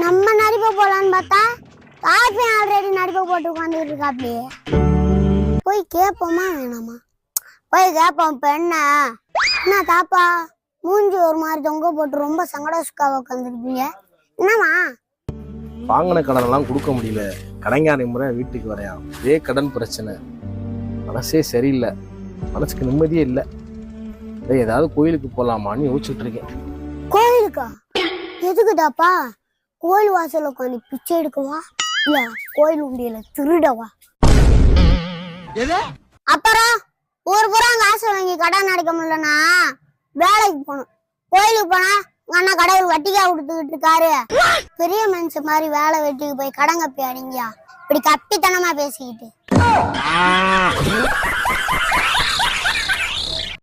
நம்ம நடிப்ப போலான்னு பார்த்தா காப்பி ஆல்ரெடி நடிப்ப போட்டு உட்காந்துட்டு இருக்காப்பி. போய் கேட்போமா வேணாமா? போய் கேட்போம். இப்ப என்ன தாப்பா மூஞ்சி ஒரு மாதிரி தொங்க போட்டு ரொம்ப சங்கடசுக்காக உட்காந்துருப்பீங்க, என்னமா? வாங்கின கடன் எல்லாம் கொடுக்க முடியல, கடைங்காரை முறை வீட்டுக்கு வரையா, இதே கடன் பிரச்சனை, மனசே சரியில்லை, மனசுக்கு நிம்மதியே இல்லை. ஏதாவது கோயிலுக்கு போலாமான்னு யோசிச்சுட்டு இருக்கேன். கோயிலுக்கா? எதுக்குதாப்பா? கோயில் வாசல் உட்காந்து பிச்சை எடுக்கவா, இல்ல கோயில் உண்டியல திருடவா? அப்புறம் ஊர் பூரா காசு வாங்கி கடன் அடைக்க முடியலன்னா வேலைக்கு போகணும். கோயிலுக்கு போனா உங்க அண்ணா கடவுள் வட்டிக்கா கொடுத்துக்கிட்டு இருக்காரு, பெரிய மனுஷன் மாதிரி வேலை வெட்டிக்கு போய் கடன் கப்பி அடிங்கயா, இப்படி கப்பித்தனமா பேசிக்கிட்டு.